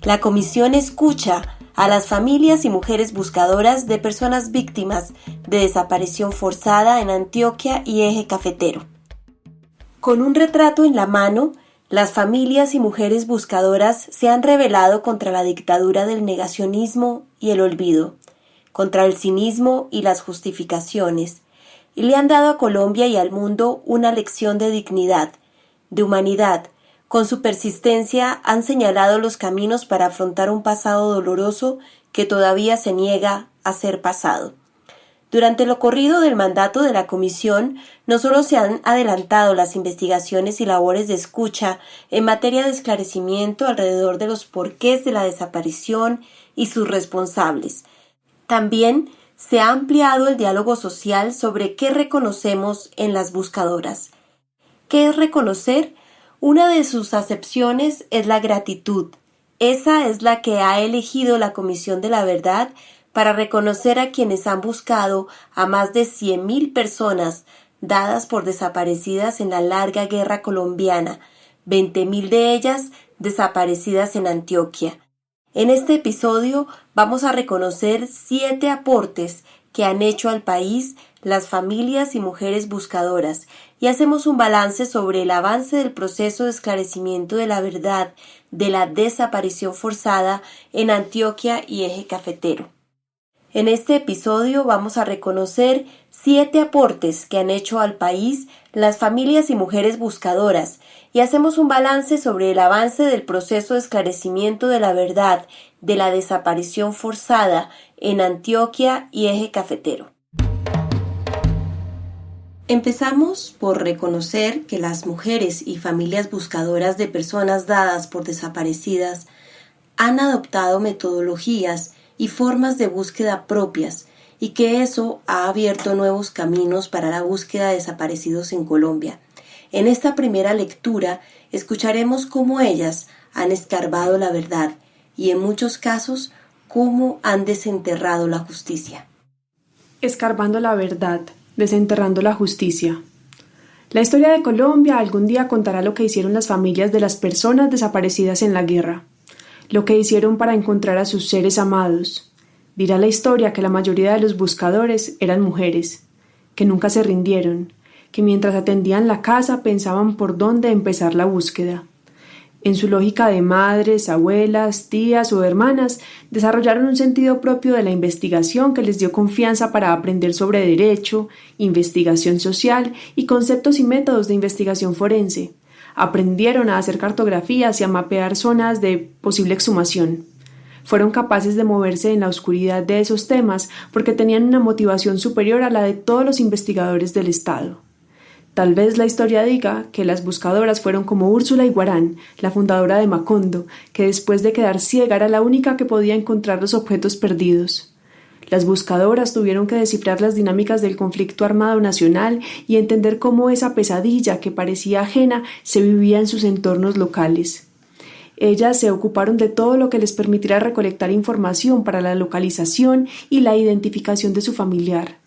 La comisión escucha a las familias y mujeres buscadoras de personas víctimas de desaparición forzada en Antioquia y Eje Cafetero. Con un retrato en la mano, las familias y mujeres buscadoras se han rebelado contra la dictadura del negacionismo y el olvido, contra el cinismo y las justificaciones, y le han dado a Colombia y al mundo una lección de dignidad, de humanidad. Con su persistencia han señalado los caminos para afrontar un pasado doloroso que todavía se niega a ser pasado. Durante lo corrido del mandato de la comisión, no solo se han adelantado las investigaciones y labores de escucha en materia de esclarecimiento alrededor de los porqués de la desaparición y sus responsables, también se ha ampliado el diálogo social sobre qué reconocemos en las buscadoras. ¿Qué es reconocer? Una de sus acepciones es la gratitud. Esa es la que ha elegido la Comisión de la Verdad para reconocer a quienes han buscado a más de 100.000 personas dadas por desaparecidas en la larga guerra colombiana, 20.000 de ellas desaparecidas en Antioquia. En este episodio vamos a reconocer 7 aportes que han hecho al país las familias y mujeres buscadoras y hacemos un balance sobre el avance del proceso de esclarecimiento de la verdad de la desaparición forzada en Antioquia y Eje Cafetero. En este episodio vamos a reconocer 7 aportes que han hecho al país las familias y mujeres buscadoras y hacemos un balance sobre el avance del proceso de esclarecimiento de la verdad de la desaparición forzada en Antioquia y Eje Cafetero. Empezamos por reconocer que las mujeres y familias buscadoras de personas dadas por desaparecidas han adoptado metodologías y formas de búsqueda propias y que eso ha abierto nuevos caminos para la búsqueda de desaparecidos en Colombia. En esta primera lectura escucharemos cómo ellas han escarbado la verdad y en muchos casos cómo han desenterrado la justicia. Escarbando la verdad, desenterrando la justicia. La historia de Colombia algún día contará lo que hicieron las familias de las personas desaparecidas en la guerra, lo que hicieron para encontrar a sus seres amados. Dirá la historia que la mayoría de los buscadores eran mujeres, que nunca se rindieron, que mientras atendían la casa pensaban por dónde empezar la búsqueda. En su lógica de madres, abuelas, tías o hermanas, desarrollaron un sentido propio de la investigación que les dio confianza para aprender sobre derecho, investigación social y conceptos y métodos de investigación forense. Aprendieron a hacer cartografías y a mapear zonas de posible exhumación. Fueron capaces de moverse en la oscuridad de esos temas porque tenían una motivación superior a la de todos los investigadores del Estado. Tal vez la historia diga que las buscadoras fueron como Úrsula Iguarán, la fundadora de Macondo, que después de quedar ciega era la única que podía encontrar los objetos perdidos. Las buscadoras tuvieron que descifrar las dinámicas del conflicto armado nacional y entender cómo esa pesadilla que parecía ajena se vivía en sus entornos locales. Ellas se ocuparon de todo lo que les permitiera recolectar información para la localización y la identificación de su familiar.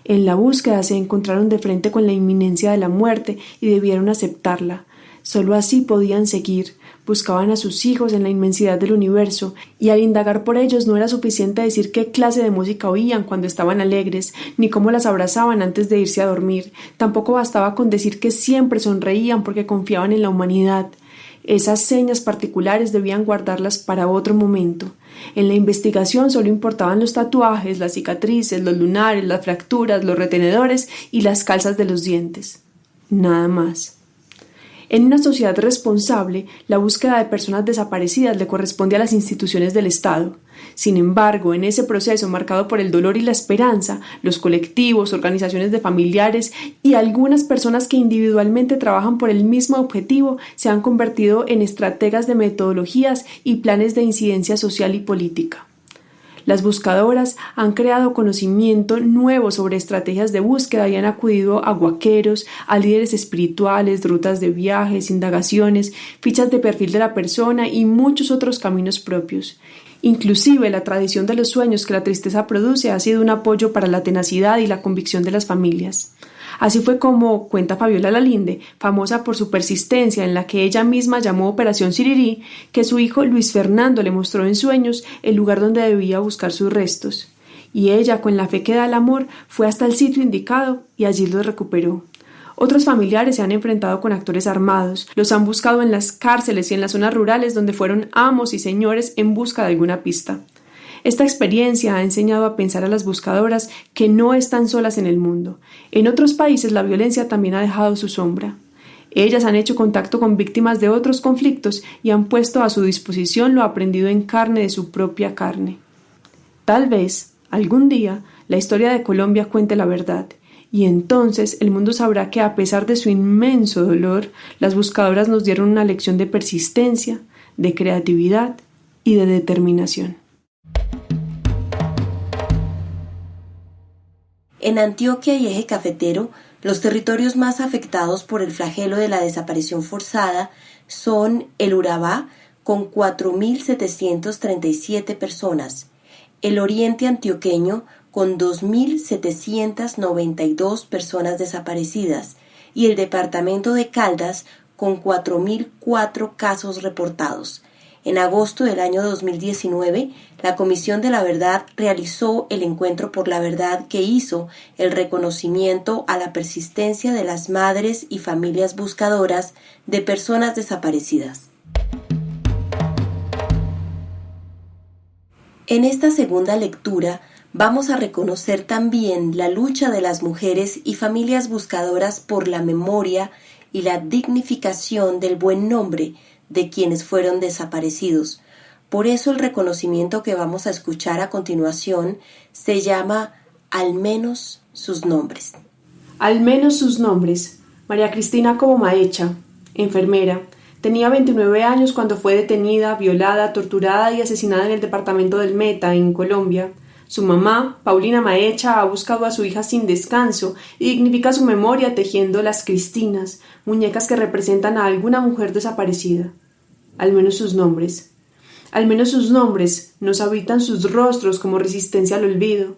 En la búsqueda se encontraron de frente con la inminencia de la muerte y debieron aceptarla. Solo así podían seguir. Buscaban a sus hijos en la inmensidad del universo, y al indagar por ellos no era suficiente decir qué clase de música oían cuando estaban alegres, ni cómo las abrazaban antes de irse a dormir. Tampoco bastaba con decir que siempre sonreían porque confiaban en la humanidad. Esas señas particulares debían guardarlas para otro momento. En la investigación solo importaban los tatuajes, las cicatrices, los lunares, las fracturas, los retenedores y las calzas de los dientes. Nada más. En una sociedad responsable, la búsqueda de personas desaparecidas le corresponde a las instituciones del Estado. Sin embargo, en ese proceso marcado por el dolor y la esperanza, los colectivos, organizaciones de familiares y algunas personas que individualmente trabajan por el mismo objetivo se han convertido en estrategas de metodologías y planes de incidencia social y política. Las buscadoras han creado conocimiento nuevo sobre estrategias de búsqueda y han acudido a guaqueros, a líderes espirituales, rutas de viajes, indagaciones, fichas de perfil de la persona y muchos otros caminos propios. Inclusive la tradición de los sueños que la tristeza produce ha sido un apoyo para la tenacidad y la convicción de las familias. Así fue como cuenta Fabiola Lalinde, famosa por su persistencia en la que ella misma llamó Operación Sirirí, que su hijo Luis Fernando le mostró en sueños el lugar donde debía buscar sus restos. Y ella, con la fe que da el amor, fue hasta el sitio indicado y allí los recuperó. Otros familiares se han enfrentado con actores armados, los han buscado en las cárceles y en las zonas rurales donde fueron amos y señores en busca de alguna pista. Esta experiencia ha enseñado a pensar a las buscadoras que no están solas en el mundo. En otros países la violencia también ha dejado su sombra. Ellas han hecho contacto con víctimas de otros conflictos y han puesto a su disposición lo aprendido en carne de su propia carne. Tal vez, algún día, la historia de Colombia cuente la verdad, y entonces el mundo sabrá que a pesar de su inmenso dolor, las buscadoras nos dieron una lección de persistencia, de creatividad y de determinación. En Antioquia y Eje Cafetero, los territorios más afectados por el flagelo de la desaparición forzada son el Urabá, con 4.737 personas, el Oriente Antioqueño, con 2.792 personas desaparecidas, y el departamento de Caldas, con 4.004 casos reportados. En agosto del año 2019, la Comisión de la Verdad realizó el Encuentro por la Verdad, que hizo el reconocimiento a la persistencia de las madres y familias buscadoras de personas desaparecidas. En esta segunda lectura vamos a reconocer también la lucha de las mujeres y familias buscadoras por la memoria y la dignificación del buen nombre de quienes fueron desaparecidos. Por eso el reconocimiento que vamos a escuchar a continuación se llama Al menos sus nombres. Al menos sus nombres. María Cristina Cobomaecha, enfermera. Tenía 29 años cuando fue detenida, violada, torturada y asesinada en el departamento del Meta, en Colombia. Su mamá, Paulina Maecha, ha buscado a su hija sin descanso y dignifica su memoria tejiendo las Cristinas, muñecas que representan a alguna mujer desaparecida. Al menos sus nombres. Al menos sus nombres nos habitan sus rostros como resistencia al olvido.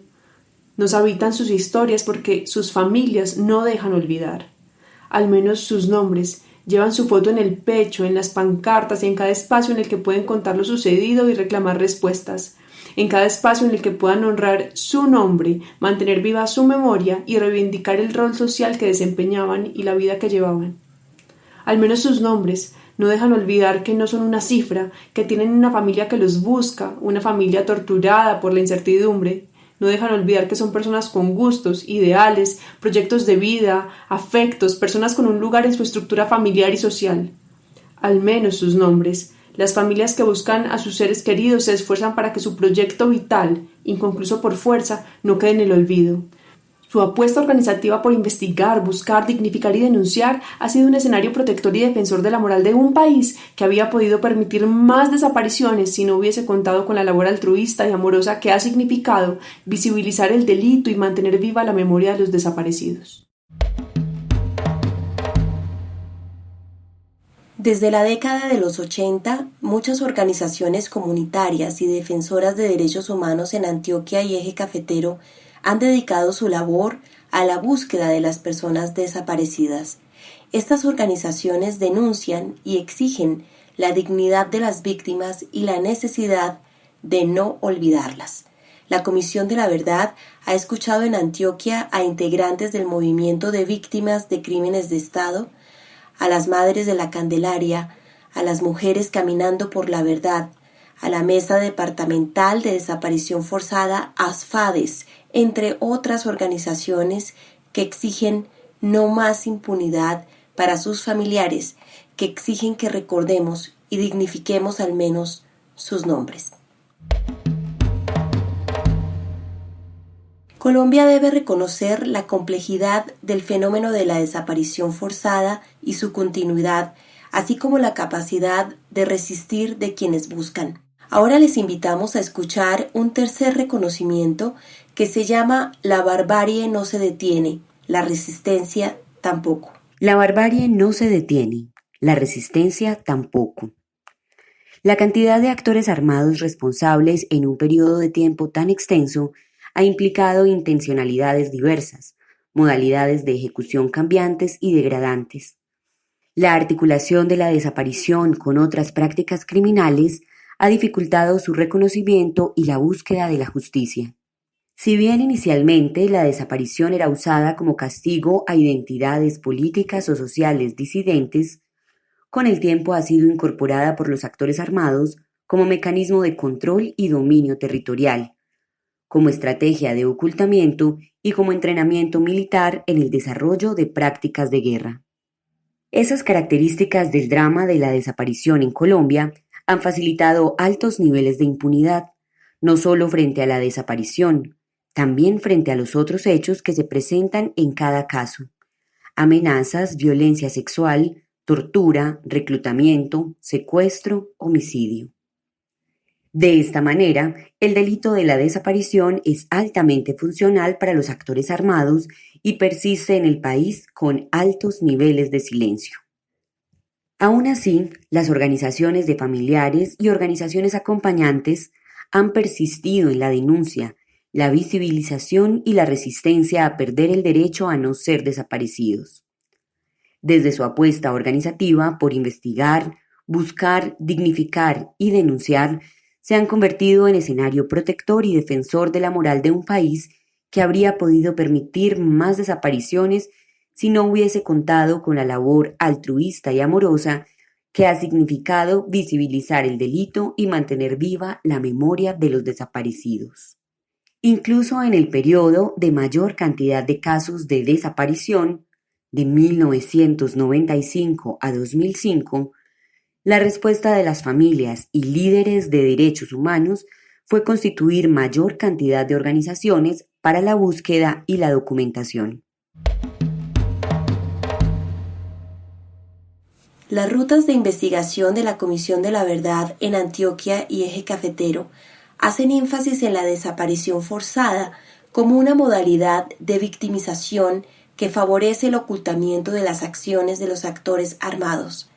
Nos habitan sus historias porque sus familias no dejan olvidar. Al menos sus nombres llevan su foto en el pecho, en las pancartas y en cada espacio en el que pueden contar lo sucedido y reclamar respuestas. En cada espacio en el que puedan honrar su nombre, mantener viva su memoria y reivindicar el rol social que desempeñaban y la vida que llevaban. Al menos sus nombres no dejan olvidar que no son una cifra, que tienen una familia que los busca, una familia torturada por la incertidumbre. No dejan olvidar que son personas con gustos, ideales, proyectos de vida, afectos, personas con un lugar en su estructura familiar y social. Al menos sus nombres. Las familias que buscan a sus seres queridos se esfuerzan para que su proyecto vital, inconcluso por fuerza, no quede en el olvido. Su apuesta organizativa por investigar, buscar, dignificar y denunciar ha sido un escenario protector y defensor de la moral de un país que había podido permitir más desapariciones si no hubiese contado con la labor altruista y amorosa que ha significado visibilizar el delito y mantener viva la memoria de los desaparecidos. Desde la década de los 80, muchas organizaciones comunitarias y defensoras de derechos humanos en Antioquia y Eje Cafetero han dedicado su labor a la búsqueda de las personas desaparecidas. Estas organizaciones denuncian y exigen la dignidad de las víctimas y la necesidad de no olvidarlas. La Comisión de la Verdad ha escuchado en Antioquia a integrantes del movimiento de víctimas de crímenes de Estado, a las Madres de la Candelaria, a las Mujeres Caminando por la Verdad, a la Mesa Departamental de Desaparición Forzada, ASFADES, entre otras organizaciones que exigen no más impunidad para sus familiares, que exigen que recordemos y dignifiquemos al menos sus nombres. Colombia debe reconocer la complejidad del fenómeno de la desaparición forzada y su continuidad, así como la capacidad de resistir de quienes buscan. Ahora les invitamos a escuchar un tercer reconocimiento que se llama La barbarie no se detiene, la resistencia tampoco. La barbarie no se detiene, la resistencia tampoco. La cantidad de actores armados responsables en un periodo de tiempo tan extenso ha implicado intencionalidades diversas, modalidades de ejecución cambiantes y degradantes. La articulación de la desaparición con otras prácticas criminales ha dificultado su reconocimiento y la búsqueda de la justicia. Si bien inicialmente la desaparición era usada como castigo a identidades políticas o sociales disidentes, con el tiempo ha sido incorporada por los actores armados como mecanismo de control y dominio territorial, como estrategia de ocultamiento y como entrenamiento militar en el desarrollo de prácticas de guerra. Esas características del drama de la desaparición en Colombia han facilitado altos niveles de impunidad, no solo frente a la desaparición, también frente a los otros hechos que se presentan en cada caso: amenazas, violencia sexual, tortura, reclutamiento, secuestro, homicidio. De esta manera, el delito de la desaparición es altamente funcional para los actores armados y persiste en el país con altos niveles de silencio. Aún así, las organizaciones de familiares y organizaciones acompañantes han persistido en la denuncia, la visibilización y la resistencia a perder el derecho a no ser desaparecidos. Desde su apuesta organizativa por investigar, buscar, dignificar y denunciar, se han convertido en escenario protector y defensor de la moral de un país que habría podido permitir más desapariciones si no hubiese contado con la labor altruista y amorosa que ha significado visibilizar el delito y mantener viva la memoria de los desaparecidos. Incluso en el periodo de mayor cantidad de casos de desaparición, de 1995 a 2005, la respuesta de las familias y líderes de derechos humanos fue constituir mayor cantidad de organizaciones para la búsqueda y la documentación. Las rutas de investigación de la Comisión de la Verdad en Antioquia y Eje Cafetero hacen énfasis en la desaparición forzada como una modalidad de victimización que favorece el ocultamiento de las acciones de los actores armados.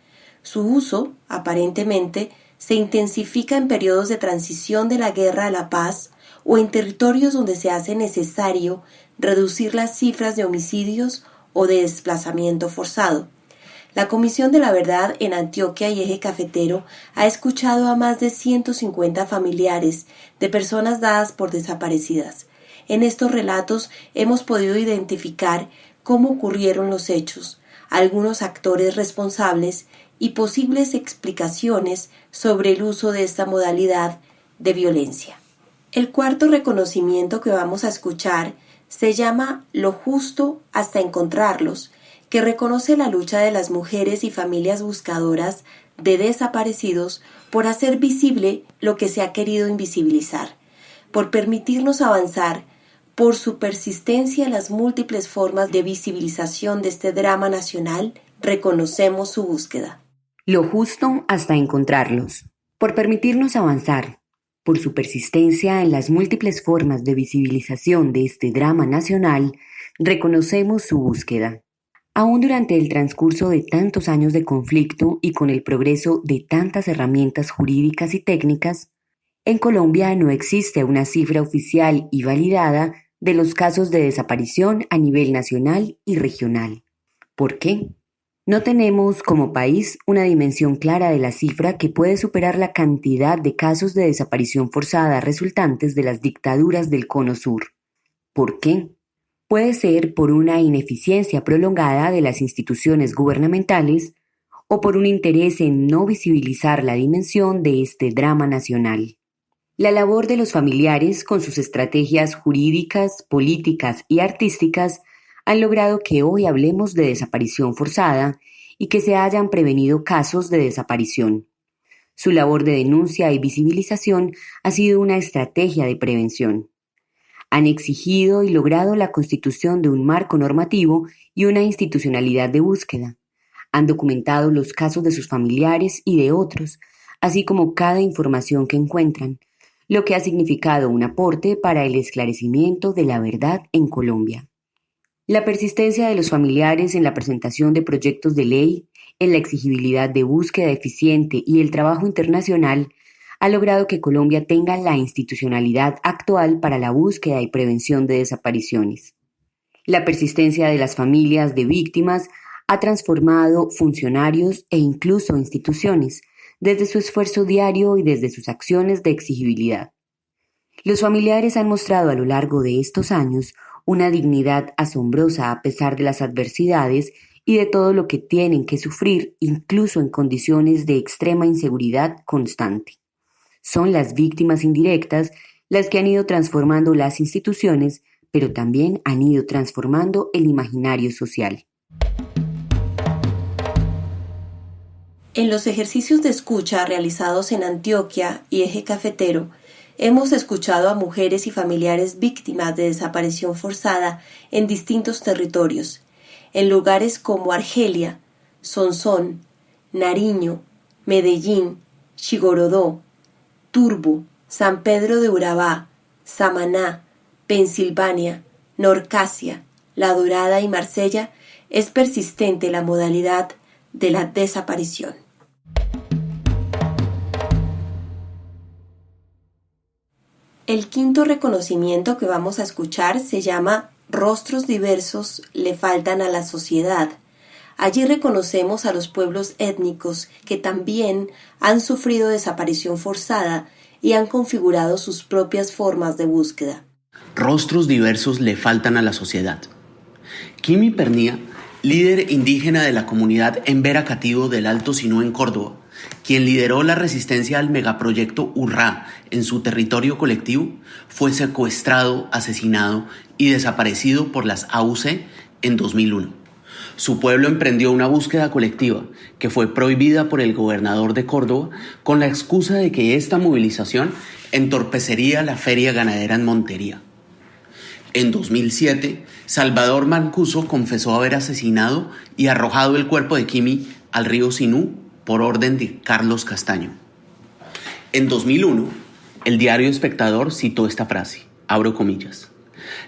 Su uso, aparentemente, se intensifica en periodos de transición de la guerra a la paz o en territorios donde se hace necesario reducir las cifras de homicidios o de desplazamiento forzado. La Comisión de la Verdad en Antioquia y Eje Cafetero ha escuchado a más de 150 familiares de personas dadas por desaparecidas. En estos relatos hemos podido identificar cómo ocurrieron los hechos, algunos actores responsables y posibles explicaciones sobre el uso de esta modalidad de violencia. El cuarto reconocimiento que vamos a escuchar se llama Lo justo hasta encontrarlos, que reconoce la lucha de las mujeres y familias buscadoras de desaparecidos por hacer visible lo que se ha querido invisibilizar, por permitirnos avanzar, por su persistencia en las múltiples formas de visibilización de este drama nacional. Reconocemos su búsqueda. Lo justo hasta encontrarlos, por permitirnos avanzar, por su persistencia en las múltiples formas de visibilización de este drama nacional, reconocemos su búsqueda. Aún durante el transcurso de tantos años de conflicto y con el progreso de tantas herramientas jurídicas y técnicas, en Colombia no existe una cifra oficial y validada de los casos de desaparición a nivel nacional y regional. ¿Por qué? No tenemos como país una dimensión clara de la cifra que puede superar la cantidad de casos de desaparición forzada resultantes de las dictaduras del Cono Sur. ¿Por qué? Puede ser por una ineficiencia prolongada de las instituciones gubernamentales o por un interés en no visibilizar la dimensión de este drama nacional. La labor de los familiares, con sus estrategias jurídicas, políticas y artísticas, han logrado que hoy hablemos de desaparición forzada y que se hayan prevenido casos de desaparición. Su labor de denuncia y visibilización ha sido una estrategia de prevención. Han exigido y logrado la constitución de un marco normativo y una institucionalidad de búsqueda. Han documentado los casos de sus familiares y de otros, así como cada información que encuentran, lo que ha significado un aporte para el esclarecimiento de la verdad en Colombia. La persistencia de los familiares en la presentación de proyectos de ley, en la exigibilidad de búsqueda eficiente y el trabajo internacional ha logrado que Colombia tenga la institucionalidad actual para la búsqueda y prevención de desapariciones. La persistencia de las familias de víctimas ha transformado funcionarios e incluso instituciones, desde su esfuerzo diario y desde sus acciones de exigibilidad. Los familiares han mostrado a lo largo de estos años una dignidad asombrosa a pesar de las adversidades y de todo lo que tienen que sufrir, incluso en condiciones de extrema inseguridad constante. Son las víctimas indirectas las que han ido transformando las instituciones, pero también han ido transformando el imaginario social. En los ejercicios de escucha realizados en Antioquia y Eje Cafetero, hemos escuchado a mujeres y familiares víctimas de desaparición forzada en distintos territorios, en lugares como Argelia, Sonsón, Nariño, Medellín, Chigorodó, Turbo, San Pedro de Urabá, Samaná, Pensilvania, Norcasia, La Dorada y Marsella. Es persistente la modalidad de la desaparición. El quinto reconocimiento que vamos a escuchar se llama Rostros diversos le faltan a la sociedad. Allí reconocemos a los pueblos étnicos que también han sufrido desaparición forzada y han configurado sus propias formas de búsqueda. Rostros diversos le faltan a la sociedad. Quimi Pernía, líder indígena de la comunidad Embera Cativo del Alto Sinú en Córdoba, quien lideró la resistencia al megaproyecto Urrá en su territorio colectivo, fue secuestrado, asesinado y desaparecido por las AUC en 2001. Su pueblo emprendió una búsqueda colectiva que fue prohibida por el gobernador de Córdoba con la excusa de que esta movilización entorpecería la feria ganadera en Montería. En 2007, Salvador Mancuso confesó haber asesinado y arrojado el cuerpo de Quimi al río Sinú por orden de Carlos Castaño. En 2001, el diario Espectador citó esta frase, abro comillas: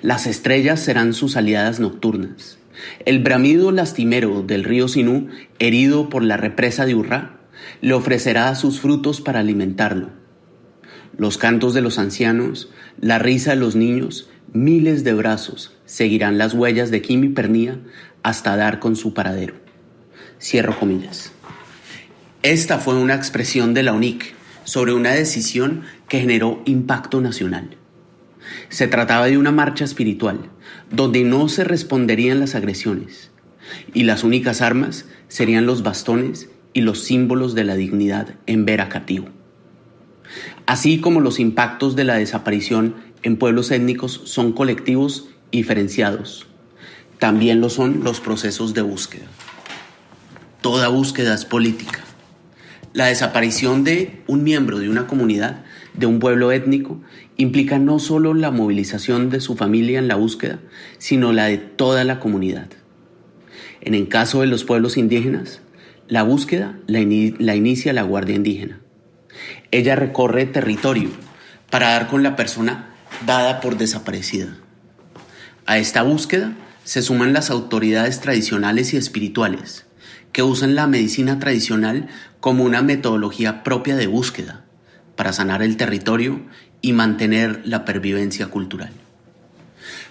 «Las estrellas serán sus aliadas nocturnas. El bramido lastimero del río Sinú, herido por la represa de Urrá, le ofrecerá sus frutos para alimentarlo. Los cantos de los ancianos, la risa de los niños, miles de brazos seguirán las huellas de Quimi Pernía hasta dar con su paradero». Cierro comillas. Esta fue una expresión de la UNIC sobre una decisión que generó impacto nacional. Se trataba de una marcha espiritual, donde no se responderían las agresiones, y las únicas armas serían los bastones y los símbolos de la dignidad Embera Cativo. Así como los impactos de la desaparición en pueblos étnicos son colectivos y diferenciados, también lo son los procesos de búsqueda. Toda búsqueda es política. La desaparición de un miembro de una comunidad, de un pueblo étnico, implica no solo la movilización de su familia en la búsqueda, sino la de toda la comunidad. En el caso de los pueblos indígenas, la búsqueda la inicia la Guardia Indígena. Ella recorre territorio para dar con la persona dada por desaparecida. A esta búsqueda se suman las autoridades tradicionales y espirituales, que usan la medicina tradicional como una metodología propia de búsqueda para sanar el territorio y mantener la pervivencia cultural.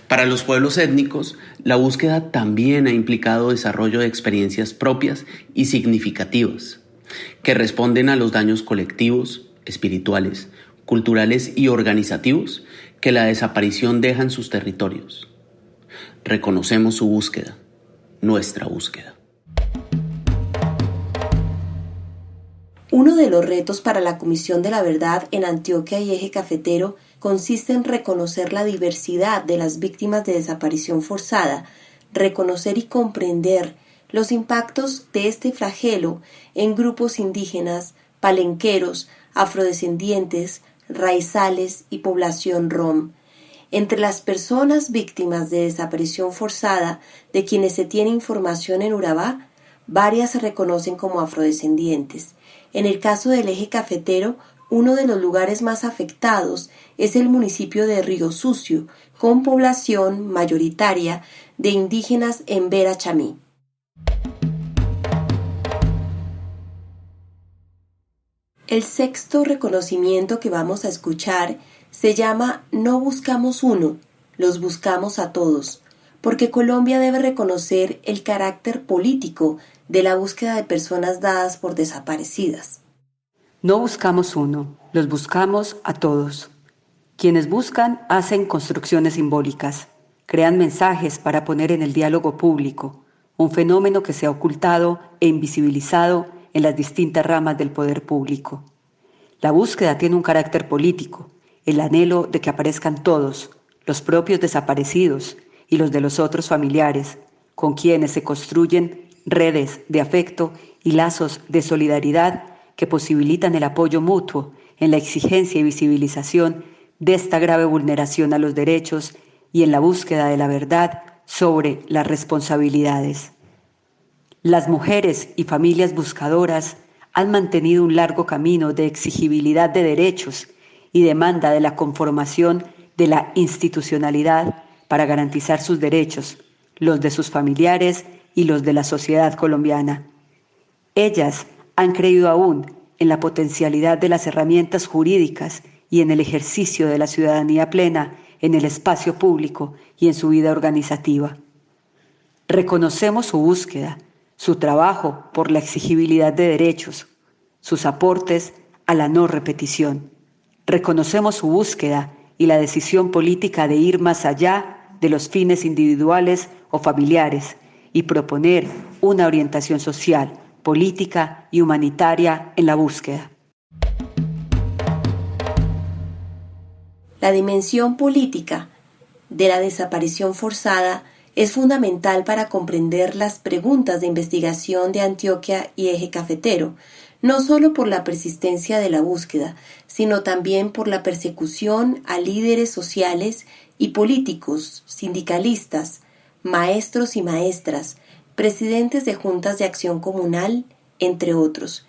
Para los pueblos étnicos, la búsqueda también ha implicado desarrollo de experiencias propias y significativas, que responden a los daños colectivos, espirituales, culturales y organizativos que la desaparición deja en sus territorios. Reconocemos su búsqueda, nuestra búsqueda. Uno de los retos para la Comisión de la Verdad en Antioquia y Eje Cafetero consiste en reconocer la diversidad de las víctimas de desaparición forzada, reconocer y comprender los impactos de este flagelo en grupos indígenas, palenqueros, afrodescendientes, raizales y población rom. Entre las personas víctimas de desaparición forzada de quienes se tiene información en Urabá, varias se reconocen como afrodescendientes. En el caso del Eje Cafetero, uno de los lugares más afectados es el municipio de Río Sucio, con población mayoritaria de indígenas Embera Chamí. El sexto reconocimiento que vamos a escuchar se llama No buscamos uno, los buscamos a todos, porque Colombia debe reconocer el carácter político de la búsqueda de personas dadas por desaparecidas. No buscamos uno, los buscamos a todos. Quienes buscan hacen construcciones simbólicas, crean mensajes para poner en el diálogo público, un fenómeno que se ha ocultado e invisibilizado en las distintas ramas del poder público. La búsqueda tiene un carácter político, el anhelo de que aparezcan todos, los propios desaparecidos y los de los otros familiares, con quienes se construyen redes de afecto y lazos de solidaridad que posibilitan el apoyo mutuo en la exigencia y visibilización de esta grave vulneración a los derechos y en la búsqueda de la verdad sobre las responsabilidades. Las mujeres y familias buscadoras han mantenido un largo camino de exigibilidad de derechos y demanda de la conformación de la institucionalidad para garantizar sus derechos, los de sus familiares y los de la sociedad colombiana. Ellas han creído aún en la potencialidad de las herramientas jurídicas y en el ejercicio de la ciudadanía plena en el espacio público y en su vida organizativa. Reconocemos su búsqueda, su trabajo por la exigibilidad de derechos, sus aportes a la no repetición. Reconocemos su búsqueda y la decisión política de ir más allá de los fines individuales o familiares y proponer una orientación social, política y humanitaria en la búsqueda. La dimensión política de la desaparición forzada es fundamental para comprender las preguntas de investigación de Antioquia y Eje Cafetero, no solo por la persistencia de la búsqueda, sino también por la persecución a líderes sociales y políticos, sindicalistas, maestros y maestras, presidentes de juntas de acción comunal, entre otros.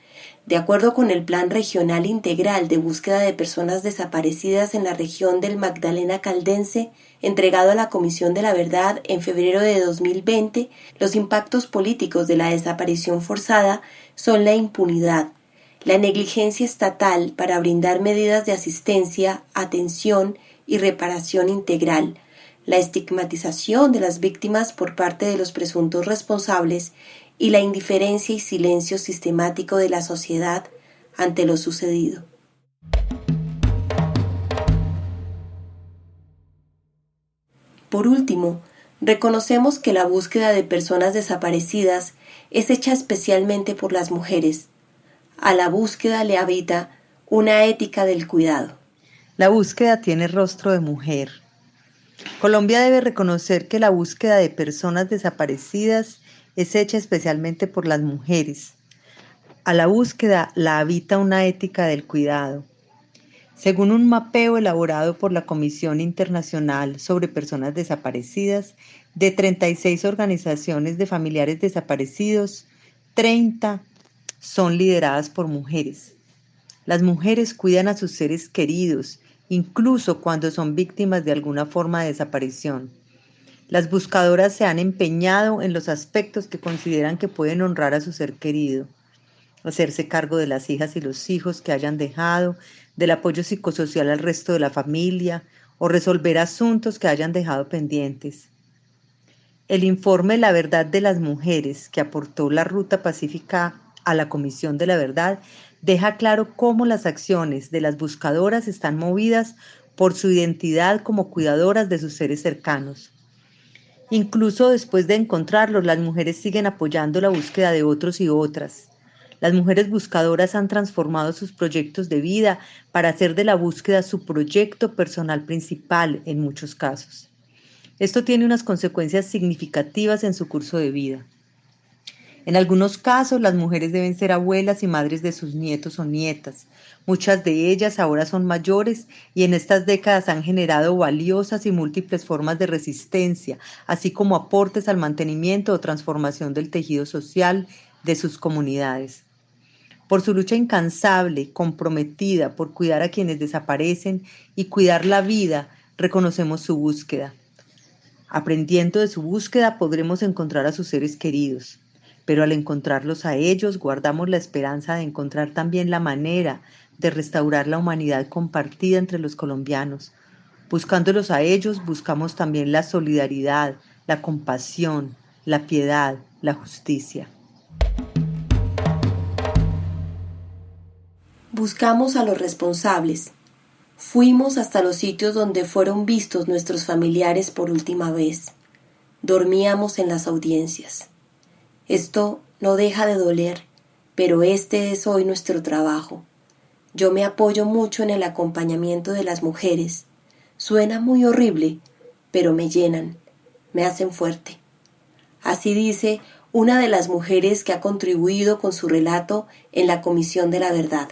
De acuerdo con el Plan Regional Integral de Búsqueda de Personas Desaparecidas en la región del Magdalena Caldense, entregado a la Comisión de la Verdad en febrero de 2020, los impactos políticos de la desaparición forzada son la impunidad, la negligencia estatal para brindar medidas de asistencia, atención y reparación integral, la estigmatización de las víctimas por parte de los presuntos responsables y la indiferencia y silencio sistemático de la sociedad ante lo sucedido. Por último, reconocemos que la búsqueda de personas desaparecidas es hecha especialmente por las mujeres. A la búsqueda le habita una ética del cuidado. La búsqueda tiene rostro de mujer. Colombia debe reconocer que la búsqueda de personas desaparecidas es hecha especialmente por las mujeres. A la búsqueda la habita una ética del cuidado. Según un mapeo elaborado por la Comisión Internacional sobre Personas Desaparecidas, de 36 organizaciones de familiares desaparecidos, 30 son lideradas por mujeres. Las mujeres cuidan a sus seres queridos, incluso cuando son víctimas de alguna forma de desaparición. Las buscadoras se han empeñado en los aspectos que consideran que pueden honrar a su ser querido. Hacerse cargo de las hijas y los hijos que hayan dejado, del apoyo psicosocial al resto de la familia o resolver asuntos que hayan dejado pendientes. El informe La Verdad de las Mujeres, que aportó la Ruta Pacífica a la Comisión de la Verdad, deja claro cómo las acciones de las buscadoras están movidas por su identidad como cuidadoras de sus seres cercanos. Incluso después de encontrarlos, las mujeres siguen apoyando la búsqueda de otros y otras. Las mujeres buscadoras han transformado sus proyectos de vida para hacer de la búsqueda su proyecto personal principal en muchos casos. Esto tiene unas consecuencias significativas en su curso de vida. En algunos casos, las mujeres deben ser abuelas y madres de sus nietos o nietas. Muchas de ellas ahora son mayores y en estas décadas han generado valiosas y múltiples formas de resistencia, así como aportes al mantenimiento o transformación del tejido social de sus comunidades. Por su lucha incansable, comprometida por cuidar a quienes desaparecen y cuidar la vida, reconocemos su búsqueda. Aprendiendo de su búsqueda podremos encontrar a sus seres queridos. Pero al encontrarlos a ellos, guardamos la esperanza de encontrar también la manera de restaurar la humanidad compartida entre los colombianos. Buscándolos a ellos, buscamos también la solidaridad, la compasión, la piedad, la justicia. Buscamos a los responsables. Fuimos hasta los sitios donde fueron vistos nuestros familiares por última vez. Dormíamos en las audiencias. Esto no deja de doler, pero este es hoy nuestro trabajo. Yo me apoyo mucho en el acompañamiento de las mujeres. Suena muy horrible, pero me llenan, me hacen fuerte. Así dice una de las mujeres que ha contribuido con su relato en la Comisión de la Verdad.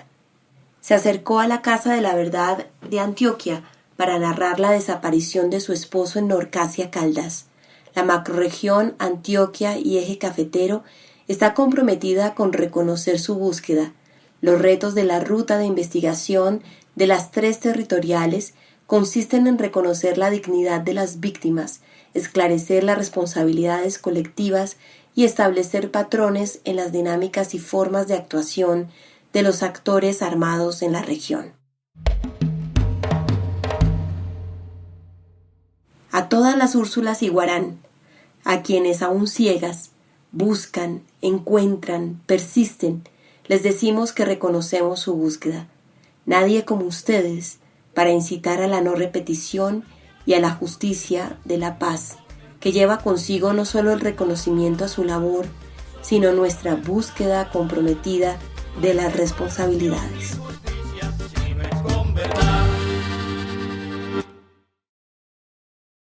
Se acercó a la Casa de la Verdad de Antioquia para narrar la desaparición de su esposo en Norcasia Caldas. La macrorregión Antioquia y Eje Cafetero está comprometida con reconocer su búsqueda. Los retos de la ruta de investigación de las 3 territoriales consisten en reconocer la dignidad de las víctimas, esclarecer las responsabilidades colectivas y establecer patrones en las dinámicas y formas de actuación de los actores armados en la región. A todas las Úrsulas Iguarán, a quienes aún ciegas, buscan, encuentran, persisten, les decimos que reconocemos su búsqueda. Nadie como ustedes para incitar a la no repetición y a la justicia de la paz, que lleva consigo no solo el reconocimiento a su labor, sino nuestra búsqueda comprometida de las responsabilidades.